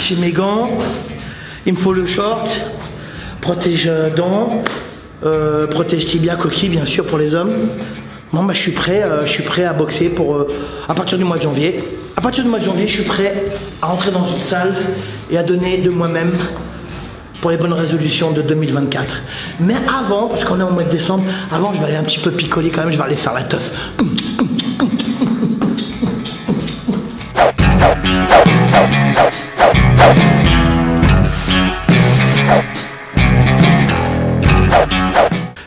j'ai mes gants, il me faut le short, protège dents, protège tibia, coquille bien sûr pour les hommes. Bon bah je suis prêt à boxer pour à partir du mois de janvier. À partir du mois de janvier, je suis prêt à rentrer dans une salle et à donner de moi-même pour les bonnes résolutions de 2024. Mais avant, parce qu'on est au mois de décembre, avant je vais aller un petit peu picoler quand même, je vais aller faire la teuf.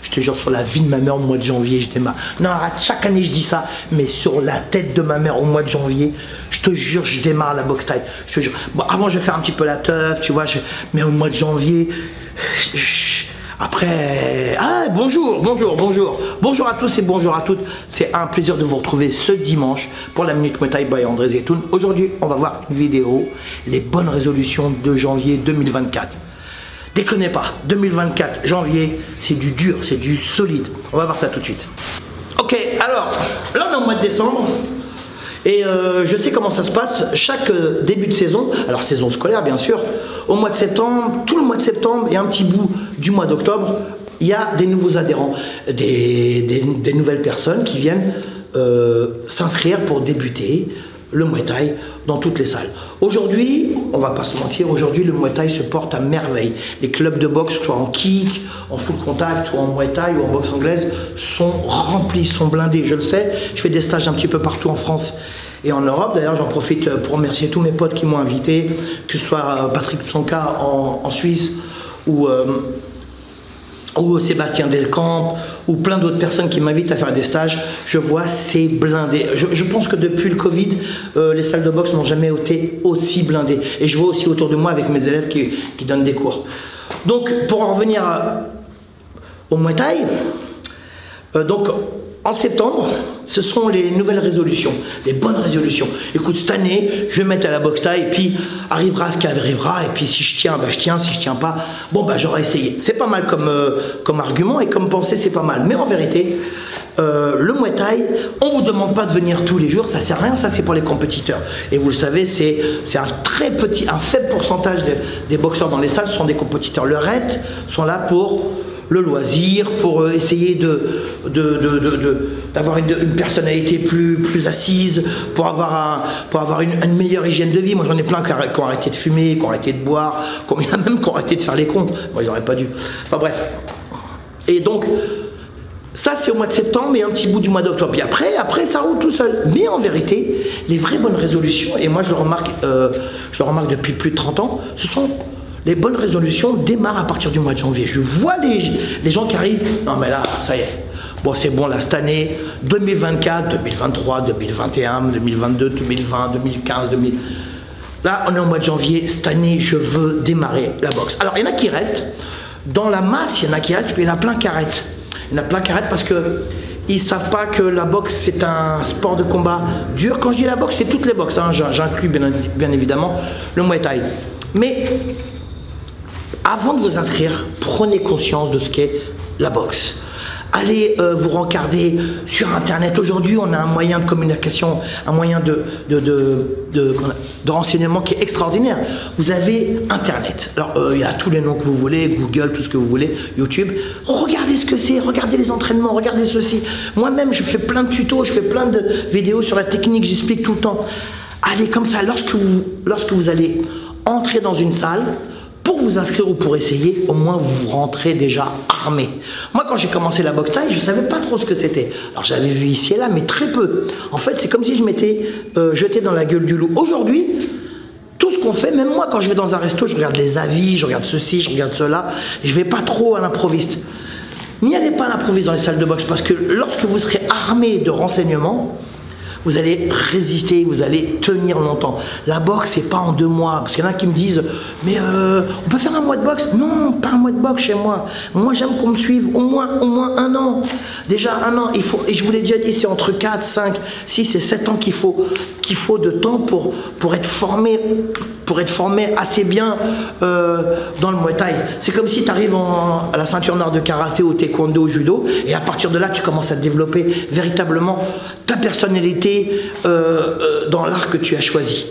Je te jure, sur la vie de ma mère au mois de janvier, je démarre. Non, arrête, chaque année je dis ça, mais sur la tête de ma mère au mois de janvier, je te jure, je démarre la boxe taille. Je te jure. Bon, avant, je vais faire un petit peu la teuf, tu vois, mais au mois de janvier, après. Ah, bonjour à tous et bonjour à toutes. C'est un plaisir de vous retrouver ce dimanche pour la Minute Muay Thai by André Zetoun. Aujourd'hui, on va voir une vidéo, les bonnes résolutions de janvier 2024. Déconnez pas, 2024, janvier, c'est du dur, c'est du solide. On va voir ça tout de suite. Ok, alors, là on est au mois de décembre. Et je sais comment ça se passe, chaque début de saison, alors saison scolaire bien sûr, au mois de septembre, tout le mois de septembre et un petit bout du mois d'octobre, il y a des nouveaux adhérents, des nouvelles personnes qui viennent s'inscrire pour débuter le Muay Thai dans toutes les salles. Aujourd'hui, on va pas se mentir, aujourd'hui le Muay Thai se porte à merveille. Les clubs de boxe, soit en kick, en full contact, ou en Muay Thai, ou en boxe anglaise, sont remplis, sont blindés. Je le sais, je fais des stages un petit peu partout en France et en Europe. D'ailleurs, j'en profite pour remercier tous mes potes qui m'ont invité, que ce soit Patrick Tsonka en Suisse, ou Sébastien Delcamp, ou plein d'autres personnes qui m'invitent à faire des stages. Je vois, c'est blindé. Je pense que depuis le Covid, les salles de boxe n'ont jamais été aussi blindées. Et je vois aussi autour de moi avec mes élèves qui donnent des cours. Donc, pour en revenir au Muay Thai, donc en septembre, ce sont les nouvelles résolutions, les bonnes résolutions. Écoute, cette année, je vais mettre à la boxe Thai et puis arrivera ce qui arrivera. Et puis si je tiens, bah je tiens. Si je tiens pas, bon bah j'aurai essayé. C'est pas mal comme argument et comme pensée, c'est pas mal. Mais en vérité, le Muay Thai, on vous demande pas de venir tous les jours, ça sert à rien, ça c'est pour les compétiteurs. Et vous le savez, c'est un faible pourcentage des boxeurs dans les salles sont des compétiteurs. Le reste sont là pour le loisir, pour essayer d'avoir une personnalité plus assise, pour avoir une meilleure hygiène de vie. Moi j'en ai plein qui ont arrêté de fumer, qui ont arrêté de boire, il y en a même qui ont arrêté de faire les cons. Bon, ils n'auraient pas dû. Enfin bref. Et donc, ça c'est au mois de septembre et un petit bout du mois d'octobre. Puis après ça roule tout seul. Mais en vérité, les vraies bonnes résolutions, et moi je le remarque depuis plus de 30 ans, ce sont les bonnes résolutions démarrent à partir du mois de janvier. Je vois les gens qui arrivent. Non mais là, ça y est. Bon, c'est bon, là, cette année, 2024, 2023, 2021, 2022, 2020, 2015, 2000. Là, on est au mois de janvier. Cette année, je veux démarrer la boxe. Alors, il y en a qui restent. Dans la masse, il y en a qui restent, puis il y en a plein qui arrêtent. Il y en a plein qui arrêtent parce que ils savent pas que la boxe, c'est un sport de combat dur. Quand je dis la boxe, c'est toutes les boxes. Hein. J'inclus bien évidemment le Muay Thai. Mais avant de vous inscrire, prenez conscience de ce qu'est la boxe. Allez vous rencarder sur Internet. Aujourd'hui, on a un moyen de communication, un moyen de renseignement qui est extraordinaire. Vous avez Internet. Alors, il y a tous les noms que vous voulez, Google, tout ce que vous voulez, YouTube. Regardez ce que c'est, regardez les entraînements, regardez ceci. Moi-même, je fais plein de tutos, je fais plein de vidéos sur la technique, j'explique tout le temps. Allez comme ça, lorsque vous allez entrer dans une salle, pour vous inscrire ou pour essayer, au moins vous rentrez déjà armé. Moi, quand j'ai commencé la boxe Thai, je ne savais pas trop ce que c'était. Alors, j'avais vu ici et là, mais très peu. En fait, c'est comme si je m'étais jeté dans la gueule du loup. Aujourd'hui, tout ce qu'on fait, même moi, quand je vais dans un resto, je regarde les avis, je regarde ceci, je regarde cela. Je ne vais pas trop à l'improviste. N'y allez pas à l'improviste dans les salles de boxe, parce que lorsque vous serez armé de renseignements, vous allez résister, vous allez tenir longtemps. La boxe, c'est pas en 2 mois. Parce qu'il y en a qui me disent, mais on peut faire un mois de boxe? Non, pas un mois de boxe chez moi. Moi, j'aime qu'on me suive au moins 1 an. Déjà 1 an, il faut, et je vous l'ai déjà dit, c'est entre 4, 5, 6 et 7 ans qu'il faut de temps pour être formé assez bien dans le Muay Thai. C'est comme si tu arrives à la ceinture noire de karaté, au taekwondo, au judo, et à partir de là, tu commences à développer véritablement ta personnalité dans l'art que tu as choisi.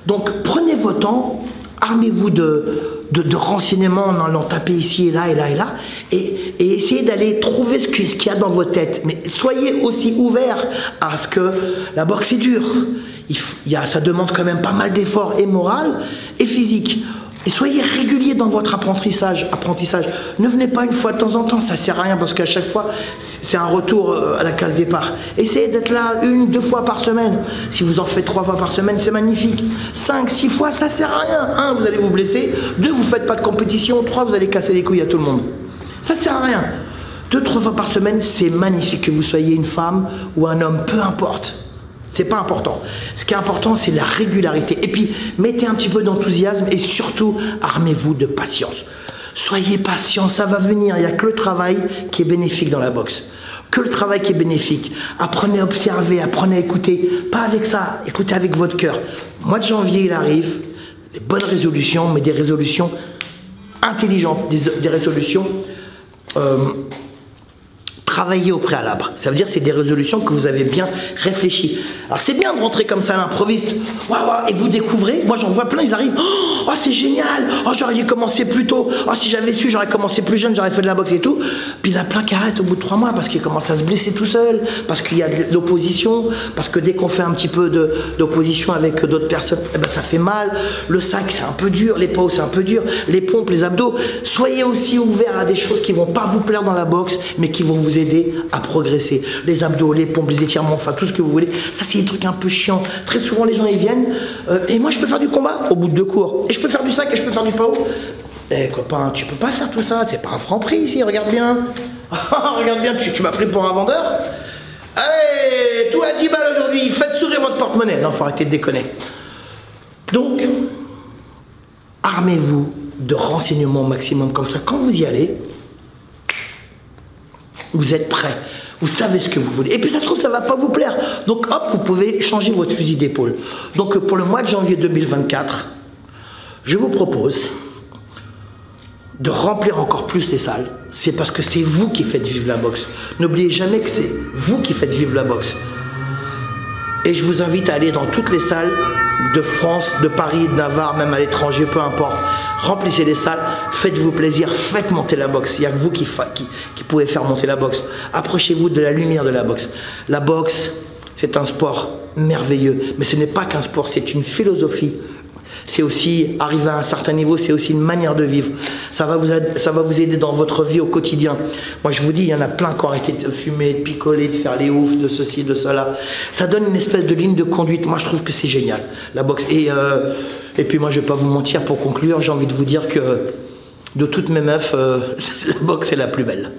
Donc prenez votre temps, armez-vous de renseignements en allant taper ici et là et là et là, et essayez d'aller trouver ce qu'il y a dans votre tête. Mais soyez aussi ouverts à ce que la boxe est dure. Ça demande quand même pas mal d'efforts, et moral et physique. Et soyez réguliers dans votre apprentissage. Ne venez pas une fois de temps en temps, ça sert à rien, parce qu'à chaque fois, c'est un retour à la case départ. Essayez d'être là 1-2 fois par semaine. Si vous en faites 3 fois par semaine, c'est magnifique. 5-6 fois, ça sert à rien. 1, vous allez vous blesser. 2, vous ne faites pas de compétition. 3, vous allez casser les couilles à tout le monde. Ça sert à rien. 2-3 fois par semaine, c'est magnifique, que vous soyez une femme ou un homme, peu importe. C'est pas important. Ce qui est important, c'est la régularité. Et puis, mettez un petit peu d'enthousiasme et surtout, armez-vous de patience. Soyez patient, ça va venir. Il n'y a que le travail qui est bénéfique dans la boxe. Que le travail qui est bénéfique. Apprenez à observer, apprenez à écouter. Pas avec ça, écoutez avec votre cœur. Mois de janvier, il arrive. Les bonnes résolutions, mais des résolutions intelligentes. Des résolutions... travailler au préalable. Ça veut dire que c'est des résolutions que vous avez bien réfléchies. Alors c'est bien de rentrer comme ça à l'improviste. Et vous découvrez, moi j'en vois plein, ils arrivent. Oh c'est génial, oh j'aurais dû commencer plus tôt. Oh si j'avais su, j'aurais commencé plus jeune, j'aurais fait de la boxe et tout. Puis il y en a plein qui arrêtent au bout de 3 mois parce qu'ils commencent à se blesser tout seuls, parce qu'il y a de l'opposition, parce que dès qu'on fait un petit peu d'opposition avec d'autres personnes, eh ben, ça fait mal. Le sac c'est un peu dur, les poids c'est un peu dur, les pompes, les abdos. Soyez aussi ouverts à des choses qui vont pas vous plaire dans la boxe, mais qui vont vous aider à progresser. Les abdos, les pompes, les étirements, enfin tout ce que vous voulez. Ça c'est des trucs un peu chiants. Très souvent les gens ils viennent et moi je peux faire du combat au bout de 2 cours. Et je peux faire du sac et je peux faire du PAO. Eh copain, tu peux pas faire tout ça, c'est pas un franc prix ici, regarde bien. Regarde bien, tu m'as pris pour un vendeur. Allez, tout à 10 balles aujourd'hui, faites sourire votre porte-monnaie. Non, faut arrêter de déconner. Donc, armez-vous de renseignements au maximum comme ça. Quand vous y allez, vous êtes prêts, vous savez ce que vous voulez. Et puis ça se trouve, ça ne va pas vous plaire. Donc hop, vous pouvez changer votre fusil d'épaule. Donc pour le mois de janvier 2024, je vous propose de remplir encore plus les salles. C'est parce que c'est vous qui faites vivre la boxe. N'oubliez jamais que c'est vous qui faites vivre la boxe. Et je vous invite à aller dans toutes les salles de France, de Paris, de Navarre, même à l'étranger, peu importe. Remplissez les salles, faites-vous plaisir, faites monter la boxe. Il n'y a que vous qui pouvez faire monter la boxe. Approchez-vous de la lumière de la boxe. La boxe, c'est un sport merveilleux, mais ce n'est pas qu'un sport, c'est une philosophie. C'est aussi, arriver à un certain niveau, c'est aussi une manière de vivre. Ça va vous aider dans votre vie au quotidien. Moi, je vous dis, il y en a plein qui ont arrêté de fumer, de picoler, de faire les oufs, de ceci, de cela. Ça donne une espèce de ligne de conduite. Moi, je trouve que c'est génial, la boxe. Et puis, moi, je ne vais pas vous mentir, pour conclure, j'ai envie de vous dire que de toutes mes meufs, la boxe est la plus belle.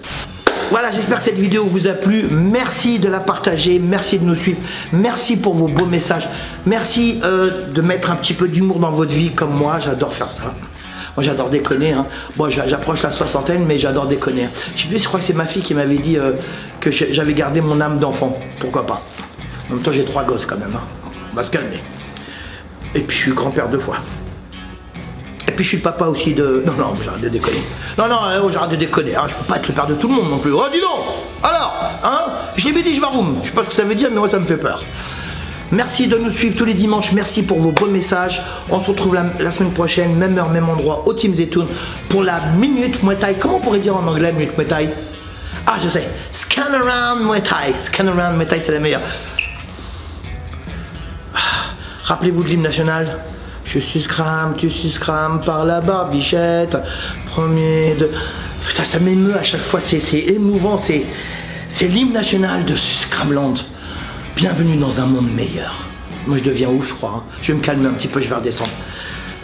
Voilà, j'espère que cette vidéo vous a plu. Merci de la partager, merci de nous suivre, merci pour vos beaux messages, merci de mettre un petit peu d'humour dans votre vie comme moi, j'adore faire ça. Moi j'adore déconner, hein. Bon, j'approche la soixantaine, mais j'adore déconner. Je sais plus, je crois que c'est ma fille qui m'avait dit que j'avais gardé mon âme d'enfant, pourquoi pas. En même temps j'ai 3 gosses quand même, hein. On va se calmer. Et puis je suis grand-père 2 fois. Et puis je suis le papa aussi de... Non, j'arrête de déconner. Non, j'arrête de déconner. Hein. Je peux pas être le père de tout le monde non plus. Oh, dis donc. Alors, hein, j'ai bien dit je varoum. Je sais pas ce que ça veut dire, mais moi ça me fait peur. Merci de nous suivre tous les dimanches. Merci pour vos beaux messages. On se retrouve la semaine prochaine, même heure, même endroit, au Team Zetoun, pour la Minute Muay Thai. Comment on pourrait dire en anglais Minute Muay Thai? Ah, je sais. Scan Around Muay Thai. Scan Around Muay Thai, c'est la meilleure. Rappelez-vous de l'hymne national. Je suis scram, tu suis scram par la barbichette. Premier de... Putain, ça m'émeut à chaque fois, c'est émouvant. C'est l'hymne national de Scramland. Bienvenue dans un monde meilleur. Moi, je deviens ouf, je crois. Hein. Je vais me calmer un petit peu, je vais redescendre.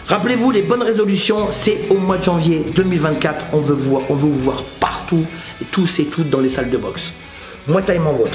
Rappelez-vous, les bonnes résolutions, c'est au mois de janvier 2024. On veut vous voir partout, et tous et toutes dans les salles de boxe. Muay Thai, mon vôtre.